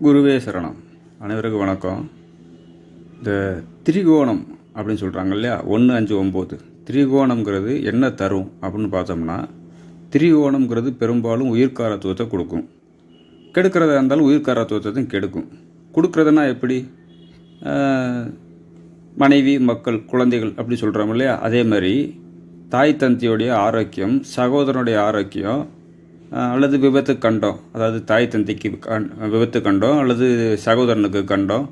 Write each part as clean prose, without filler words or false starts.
குருவே சரணம். அனைவருக்கும் வணக்கம். இந்த திரிகோணம் அப்படின்னு சொல்கிறாங்க இல்லையா, 1, 5, 9 திரிகோணம்ங்கிறது என்ன தரும் அப்படின்னு பார்த்தோம்னா, திரிகோணம்ங்கிறது பெரும்பாலும் உயிர்காரத்துவத்தை கொடுக்கும். கெடுக்கிறதா இருந்தாலும் உயிர்காரத்துவத்தை கெடுக்கும். கொடுக்குறதுனா எப்படி? மனைவி, மக்கள், குழந்தைகள் அப்படி சொல்கிறோம் இல்லையா, அதே மாதிரி தாய் தந்தையுடைய ஆரோக்கியம், சகோதரனுடைய ஆரோக்கியம், அல்லது விபத்து கண்டம், அதாவது தாய் தந்தைக்கு விபத்து கண்டம், அல்லது சகோதரனுக்கு கண்டம்,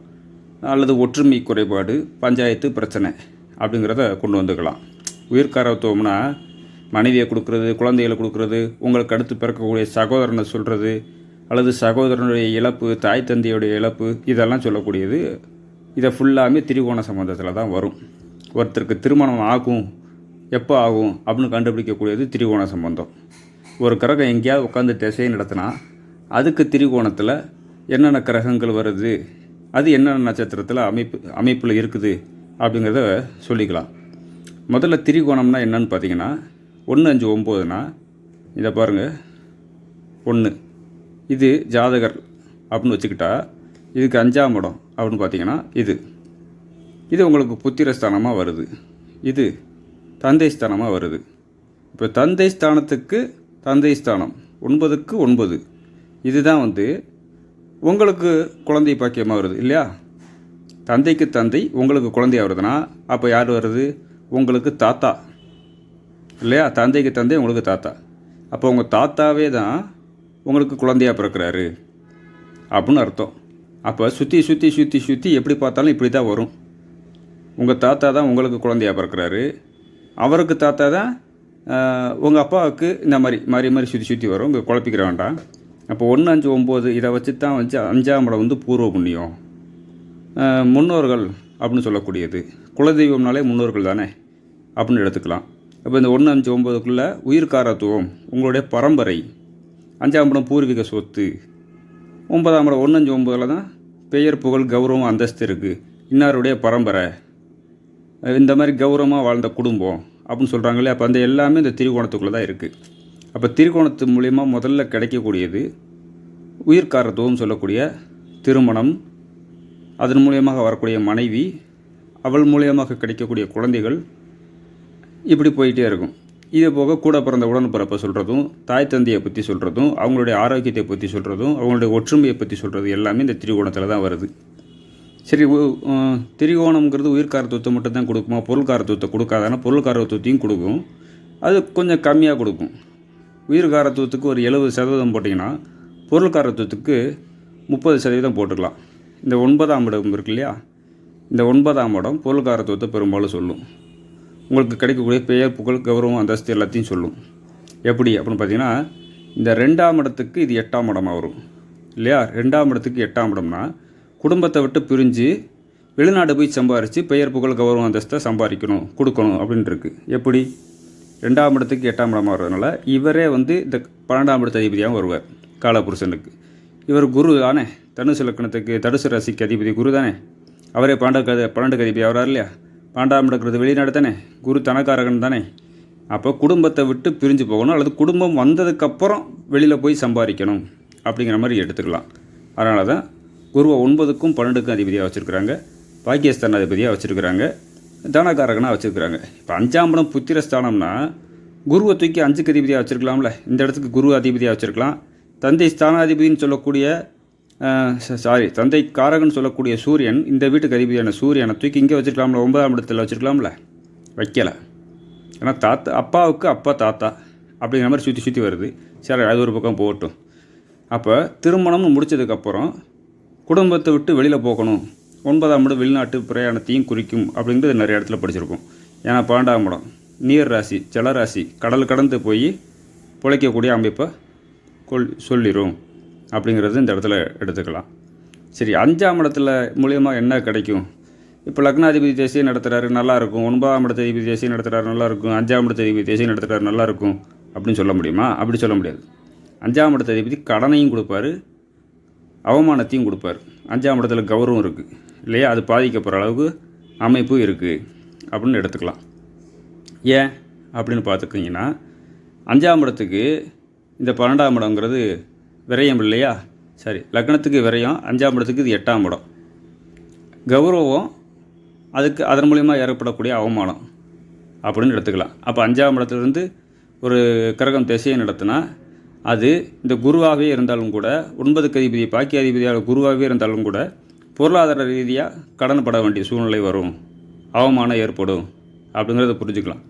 அல்லது ஒற்றுமை குறைபாடு, பஞ்சாயத்து பிரச்சனை அப்படிங்கிறத கொண்டு வந்துக்கலாம். உயிர்காரத்துவம்னா மனைவியை கொடுக்குறது, குழந்தைகளை கொடுக்குறது, உங்களுக்கு அடுத்து பிறக்கக்கூடிய சகோதரனை சொல்கிறது, அல்லது சகோதரனுடைய இழப்பு, தாய் தந்தையுடைய இழப்பு, இதெல்லாம் சொல்லக்கூடியது. இதை ஃபுல்லாமே திரிகோண சம்பந்தத்தில் தான் வரும். ஒருத்தருக்கு திருமணம் ஆகும், எப்போ ஆகும் அப்படின்னு கண்டுபிடிக்கக்கூடியது திரிகோண சம்பந்தம். ஒரு கிரகம் எங்கேயாவது உட்காந்து திசையை நடத்தினா அதுக்கு திரிகோணத்தில் என்னென்ன கிரகங்கள் வருது, அது என்னென்ன நட்சத்திரத்தில் அமைப்பில் இருக்குது அப்படிங்கிறத சொல்லிக்கலாம். முதல்ல திரிகோணம்னா என்னன்னு பார்த்தீங்கன்னா, 1, 5, 9னா இதை பாருங்கள். 1 இது ஜாதகர் அப்படின்னு வச்சுக்கிட்டா, இதுக்கு 5ஆம் இடம் அப்படின்னு பார்த்தீங்கன்னா இது உங்களுக்கு புத்திரஸ்தானமாக வருது. இது தந்தை ஸ்தானமாக வருது. இப்போ தந்தை ஸ்தானத்துக்கு தந்தை ஸ்தானம் 9க்கு 9, இதுதான் உங்களுக்கு குழந்தை பாக்கியமாக வருது இல்லையா. தந்தைக்கு தந்தை உங்களுக்கு குழந்தையாக வருதுன்னா அப்போ யார் வருது? உங்களுக்கு தாத்தா இல்லையா. தந்தைக்கு தந்தை உங்களுக்கு தாத்தா. அப்போ உங்கள் தாத்தாவே தான் உங்களுக்கு குழந்தையாக பிறக்கிறாரு அப்படின்னு அர்த்தம். அப்போ சுற்றி சுற்றி சுற்றி சுற்றி எப்படி பார்த்தாலும் இப்படி தான் வரும். உங்கள் தாத்தா தான் உங்களுக்கு குழந்தையாக பிறக்கிறாரு, அவருக்கு தாத்தா தான் உங்கள் அப்பாவுக்கு, இந்த மாதிரி சுற்றி சுற்றி வரும். இங்கே குழப்பிக்கிற வேண்டாம். அப்போ 1, 5, 9 இதை வச்சு தான் 5ஆம் இடம் பூர்வ புண்ணியம், முன்னோர்கள் அப்படின்னு சொல்லக்கூடியது. குலதெய்வம்னாலே முன்னோர்கள் தானே அப்படின்னு எடுத்துக்கலாம். அப்போ இந்த 1, 5, 9க்குள்ளே உயிர்காரத்துவம், உங்களுடைய பரம்பரை. 5ஆம் இடம் பூர்வீக சொத்து. 9ஆம் இடம் 1, 5, 9 தான் பெயர், புகழ், கௌரவம், அந்தஸ்து இருக்குது. இன்னாருடைய பரம்பரை, இந்த மாதிரி கௌரவமாக வாழ்ந்த குடும்பம் அப்படின்னு சொல்கிறாங்களே. அப்போ அந்த எல்லாமே இந்த திரிகோணத்துக்குள்ளே தான் இருக்குது. அப்போ திரிகோணத்து மூலயமா முதல்ல கிடைக்கக்கூடியது உயிர்காரத்துவம் சொல்லக்கூடிய திருமணம், அதன் மூலியமாக வரக்கூடிய மனைவி, அவள் மூலியமாக கிடைக்கக்கூடிய குழந்தைகள், இப்படி போயிட்டே இருக்கும். இது போக கூட பிறந்த உடன்பிறப்பை சொல்கிறதும், தாய் தந்தையை பற்றி சொல்கிறதும், அவங்களுடைய ஆரோக்கியத்தை பற்றி சொல்கிறதும், அவங்களுடைய ஒற்றுமையை பற்றி சொல்கிறது எல்லாமே இந்த திரிகோணத்தில் தான் வருது. சரி, திரிகோணம்ங்கிறது உயிர்காரத்துவத்தை மட்டும் தான் கொடுக்குமா? பொருள்காரத்துவத்தை கொடுக்காதானா? பொருள்காரத்துவத்தையும் கொடுக்கும். அது கொஞ்சம் கம்மியாக கொடுக்கும். உயிர்காரத்துவத்துக்கு ஒரு 70% போட்டிங்கன்னா பொருள்காரத்துவத்துக்கு 30% போட்டுக்கலாம். இந்த 9ஆம் இடம் இருக்கு இல்லையா, இந்த 9ஆம் இடம் பொருள்காரத்துவத்தை பெரும்பாலும் சொல்லும். உங்களுக்கு கிடைக்கக்கூடிய பெயர், புகழ், கௌரவம், அந்தஸ்து எல்லாத்தையும் சொல்லும். எப்படி அப்படின்னு பார்த்தீங்கன்னா, இந்த 2ஆம் இடத்துக்கு இது 8ஆம் இடமாக வரும் இல்லையா. 2ஆம் இடத்துக்கு 8ஆம் இடம்னா குடும்பத்தை விட்டு பிரிஞ்சு வெளிநாடு போய் சம்பாரித்து பெயர், புகழ், கௌரவம், அந்தஸ்தை சம்பாதிக்கணும், கொடுக்கணும் அப்படின்ட்டு இருக்குது. எப்படி? 2ஆம் இடத்துக்கு 8ஆம் இடமாக வர்றதுனால இவரே இந்த 12ஆம் இடத்து அதிபதியாக வருவார் காலபுருஷனுக்கு. இவர் குரு தானே, தனுசு லக்னத்துக்கு, தனுசு ராசிக்கு அதிபதி குரு தானே. அவரே 12க்கு அதிபதி ஆகிறார் இல்லையா. 12ஆம் இடங்கிறது வெளிநாடு தானே, குரு தனக்காரகன் தானே. அப்போ குடும்பத்தை விட்டு பிரிஞ்சு போகணும், அல்லது குடும்பம் வந்ததுக்கப்புறம் வெளியில் போய் சம்பாதிக்கணும் அப்படிங்கிற மாதிரி எடுத்துக்கலாம். அதனால தான் குருவை 9க்கும் 12க்கும் அதிபதியாக வச்சுருக்குறாங்க, பாக்கியஸ்தான அதிபதியாக வச்சுருக்குறாங்க, தனகாரகனாக வச்சுருக்குறாங்க. இப்போ 5ஆம் இடம் புத்திரஸ்தானம்னா குருவை தூக்கி 5க்கு அதிபதியாக வச்சுருக்கலாம்ல. இந்த இடத்துக்கு குரு அதிபதியாக வச்சுருக்கலாம். தந்தை ஸ்தானாதிபதினு சொல்லக்கூடிய தந்தை காரகன் சொல்லக்கூடிய சூரியன், இந்த வீட்டுக்கு அதிபதியான சூரியனை தூக்கி இங்கே வச்சுருக்கலாம்ல, 9ஆம் இடத்துல வச்சுருக்கலாம்ல. வைக்கலை. ஏன்னா அப்பாவுக்கு அப்பா தாத்தா அப்படிங்கிற மாதிரி சுற்றி சுற்றி வருது. சரி, அது ஒரு பக்கம் போகட்டும். அப்போ திருமணம்னு முடித்ததுக்கப்புறம் குடும்பத்தை விட்டு வெளியில் போகணும், 9ஆம் இடம் வெளிநாட்டு பிரயாணத்தையும் குறிக்கும் அப்படிங்கிறது நிறைய இடத்துல படிச்சிருக்கோம். ஏன்னா 12ஆம் இடம் நீர் ராசி, ஜலராசி, கடல் கடந்து போய் பிழைக்கக்கூடிய அமைப்பை சொல்லிடும் அப்படிங்கிறது இந்த இடத்துல எடுத்துக்கலாம். சரி, 5ஆம் இடத்துல மூலியமாக என்ன கிடைக்கும்? இப்போ லக்னாதிபதி தேசியம் நடத்துகிறாரு, நல்லாயிருக்கும். 9ஆம் இடத்து அதிபதி தேசியம் நடத்துகிறாரு, நல்லாயிருக்கும். 5ஆம் இடத்து அதிபதி தேசியம் நடத்துகிறாரு, நல்லாயிருக்கும் அப்படின்னு சொல்ல முடியுமா? அப்படி சொல்ல முடியாது. 5ஆம் இடத்து அதிபதி கடனையும் கொடுப்பாரு, அவமானத்தையும் கொடுப்பார். 5ஆம் இடத்துல கௌரவம் இருக்குது இல்லையா, அது பாதிக்கப்படுற அளவுக்கு அமைப்பு இருக்குது அப்படின்னு எடுத்துக்கலாம். ஏன் அப்படின்னு பார்த்துக்கிங்கன்னா, 5ஆம் இடத்துக்கு இந்த 12ஆம் இடங்கிறது விரயம் இல்லையா, சரி, லக்னத்துக்கு விரயம், 5ஆம் இடத்துக்கு இது 8ஆம் இடம். கௌரவம், அதுக்கு அதன் மூலிமா ஏற்படக்கூடிய அவமானம் அப்படின்னு எடுத்துக்கலாம். அப்போ 5ஆம் இடத்துலேருந்து ஒரு கிரகம் திசையை நடத்தினா அது இந்த குருவாகவே இருந்தாலும் கூட, 9க்கு அதிபதி பாக்கிய அதிபதியாக குருவாகவே இருந்தாலும் கூட பொருளாதார ரீதியாக கடன் பட வேண்டிய சூழ்நிலை வரும், அவமானம் ஏற்படும் அப்படிங்கிறத புரிஞ்சுக்கலாம்.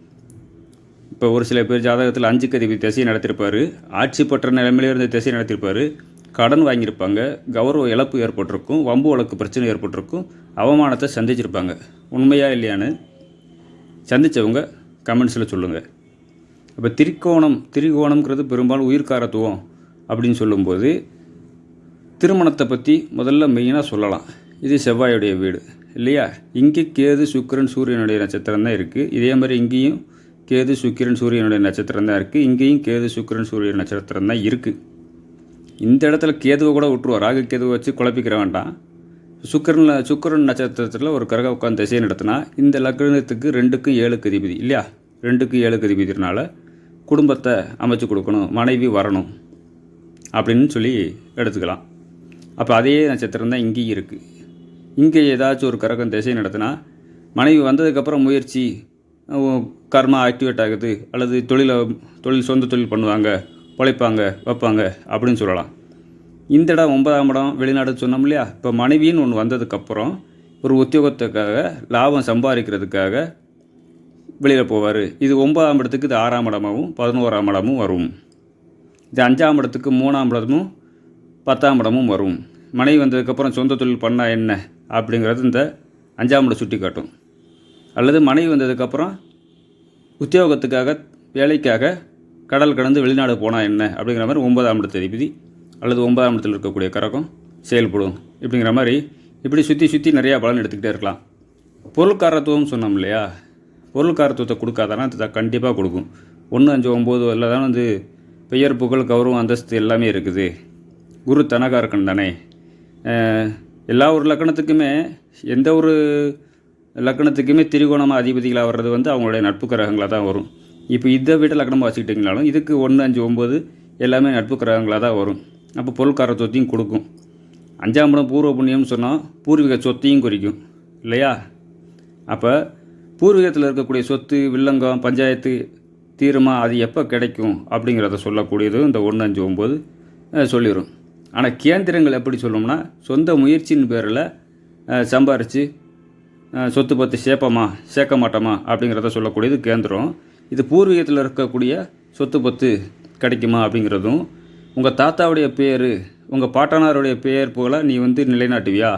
இப்போ ஒரு சில பேர் ஜாதகத்தில் 5க்கு அதிபதி திசையை நடத்தியிருப்பார், ஆட்சி பெற்ற நிலைமையிலே இருந்த திசையை நடத்தியிருப்பார், கடன் வாங்கியிருப்பாங்க, கௌரவ இழப்பு ஏற்பட்டிருக்கும், வம்பு வழக்கு பிரச்சனை ஏற்பட்டிருக்கும், அவமானத்தை சந்திச்சிருப்பாங்க. உண்மையா இல்லையான்னு சந்தித்தவங்க கமெண்ட்ஸில் சொல்லுங்கள். இப்போ திரிகோணம்ங்கிறது பெரும்பாலும் உயிர்காரத்துவம் அப்படின்னு சொல்லும்போது திருமணத்தை பற்றி முதல்ல மெயினாக சொல்லலாம். இது செவ்வாயுடைய வீடு இல்லையா? இங்கே கேது சுக்கிரன் சூரியனுடைய நட்சத்திரம் தான் இருக்குது. இதே மாதிரி இங்கேயும் கேது சுக்கிரன் சூரியனுடைய நட்சத்திரம் தான் இருக்குது. இங்கேயும் கேது சுக்கிரன் சூரியன் நட்சத்திரம் தான் இருக்குது. இந்த இடத்துல கேதுவை கூட விட்டுருவோம், ராகு கேதுவை வச்சு குழப்பிக்கிற வேண்டாம். சுக்கிரன் நட்சத்திரத்தில் ஒரு கிரக உட்காந்து திசையை நடத்தினா இந்த லக்னத்துக்கு 2க்கும் 7க்கு அதிபதி இல்லையா? 2க்கு 7க்கு அதிபதினால குடும்பத்தை அமைச்சு கொடுக்கணும், மனைவி வரணும் அப்படின்னு சொல்லி எடுத்துக்கலாம். அப்போ அதே நட்சத்திரம் தான் இங்கேயும் இருக்குது. இங்கே ஏதாச்சும் ஒரு கிரகம் திசை நடத்தினா மனைவி வந்ததுக்கப்புறம் முயற்சி கர்மா ஆக்டிவேட் ஆகுது, அல்லது சொந்த தொழில் பண்ணுவாங்க, உழைப்பாங்க, வைப்பாங்க அப்படின்னு சொல்லலாம். இந்த இடம் 9ஆம் இடம் வெளிநாடு சொன்னோம் இல்லையா? இப்போ மனைவின்னு ஒன்று வந்ததுக்கப்புறம் ஒரு உத்தியோகத்துக்காக லாபம் சம்பாதிக்கிறதுக்காக வெளியில் போவார். இது 9ஆம் இடத்துக்கு இது 6ஆம் இடமாகவும் 11ஆம் இடமும் வரும். இது 5ஆம் இடத்துக்கு 3ஆம் இடமும் 10ஆம் இடமும் வரும். மனைவி வந்ததுக்கப்புறம் சொந்த தொழில் பண்ணால் என்ன அப்படிங்கிறது இந்த 5ஆம் இடம் சுட்டி காட்டும். அல்லது மனைவி வந்ததுக்கப்புறம் உத்தியோகத்துக்காக வேலைக்காக கடல் கடந்து வெளிநாடு போனால் என்ன அப்படிங்கிற மாதிரி 9ஆம் இடத்து அதிபதி அல்லது 9ஆம் இடத்தில் இருக்கக்கூடிய கரகம் செயல்படும். இப்படிங்கிற மாதிரி இப்படி சுற்றி நிறையா பலன் எடுத்துக்கிட்டே இருக்கலாம். பொருள்காரத்துவம் சொன்னோம் இல்லையா? பொருள்காரத்துவத்தை கொடுக்காதானா அது கண்டிப்பாக கொடுக்கும். 1, 5, 9 எல்லாம் தான் பெயர் புகழ் கௌரவம் அந்தஸ்து எல்லாமே இருக்குது. குரு தனகாரக்கன் தானே. எல்லா ஒரு லக்கணத்துக்குமே எந்த ஒரு லக்கணத்துக்குமே திரிகோணமாக அதிபதிகளாக வர்றது அவங்களுடைய நட்பு கிரகங்களாக தான் வரும். இப்போ இதை விட லக்கணமாக வச்சுக்கிட்டிங்கனாலும் இதுக்கு 1, 5, 9 எல்லாமே நட்பு கிரகங்களாக தான் வரும். அப்போ பொருள்காரத்துவத்தையும் கொடுக்கும். 5ஆம் இடம் பூர்வ புண்ணியம்னு சொன்னால் பூர்வீக சொத்தையும் குறிக்கும் இல்லையா? அப்போ பூர்வீகத்தில் இருக்கக்கூடிய சொத்து, வில்லங்கம், பஞ்சாயத்து தீருமா அது எப்போ கிடைக்கும் அப்படிங்கிறத சொல்லக்கூடியது இந்த 1, 5, 9 சொல்லிடும். ஆனால் கேந்திரங்கள் எப்படி சொல்லணும்னா சொந்த முயற்சியின் பேரில் சம்பாரித்து சொத்து பத்து சேர்க்க மாட்டோமா அப்படிங்கிறத சொல்லக்கூடியது கேந்திரம். இது பூர்வீகத்தில் இருக்கக்கூடிய சொத்து பத்து கிடைக்குமா அப்படிங்கிறதும், உங்கள் தாத்தாவுடைய பேர், உங்கள் பாட்டனாருடைய பெயர் போல் நீ நிலைநாட்டுவியா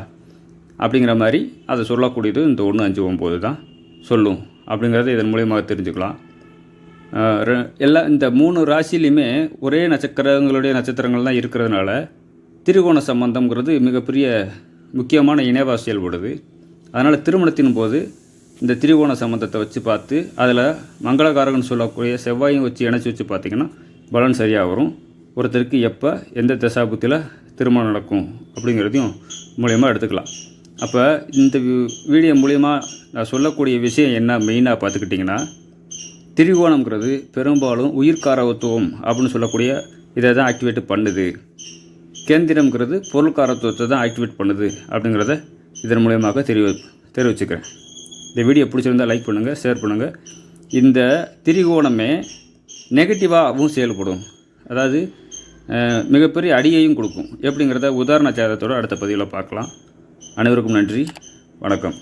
அப்படிங்கிற மாதிரி அதை சொல்லக்கூடியது இந்த 1, 5, 9 தான் சொல்லும் அப்படிங்கிறத இதன் மூலியமாக தெரிஞ்சுக்கலாம். இந்த 3 ராசிலையுமே ஒரே கிரகங்களுடைய நட்சத்திரங்கள் தான் இருக்கிறதுனால திரிகோண சம்பந்தம்ங்கிறது மிகப்பெரிய முக்கியமான இணைவாக செயல்படுது. அதனால் திருமணத்தின் போது இந்த திரிகோண சம்பந்தத்தை வச்சு பார்த்து அதில் மங்களகாரகன்னு சொல்லக்கூடிய செவ்வாயும் வச்சு இணைச்சி வச்சு பார்த்திங்கன்னா பலன் சரியாக வரும். ஒருத்தருக்கு எப்போ எந்த தசாபுத்தியில் திருமணம் நடக்கும் அப்படிங்கிறதையும் மூலியமாக எடுத்துக்கலாம். அப்போ இந்த வீடியோ மூலிமா நான் சொல்லக்கூடிய விஷயம் என்ன மெயினாக பார்த்துக்கிட்டிங்கன்னா, திரிகோணம்ங்கிறது பெரும்பாலும் உயிர்காரத்துவம் அப்படின்னு சொல்லக்கூடிய இதை தான் ஆக்டிவேட் பண்ணுது. கேந்திரம்ங்கிறது பொருள்காரத்துவத்தை தான் ஆக்டிவேட் பண்ணுது அப்படிங்கிறத இதன் மூலியமாக தெரிவிச்சுக்கிறேன். இந்த வீடியோ பிடிச்சிருந்தால் லைக் பண்ணுங்கள், ஷேர் பண்ணுங்கள். இந்த திரிகோணமே நெகட்டிவாகவும் செயல்படும், அதாவது மிகப்பெரிய அடியையும் கொடுக்கும். எப்படிங்கிறத உதாரண ஜாதகத்தோடு அடுத்த பதிவில் பார்க்கலாம். அனைவருக்கும் நன்றி, வணக்கம்.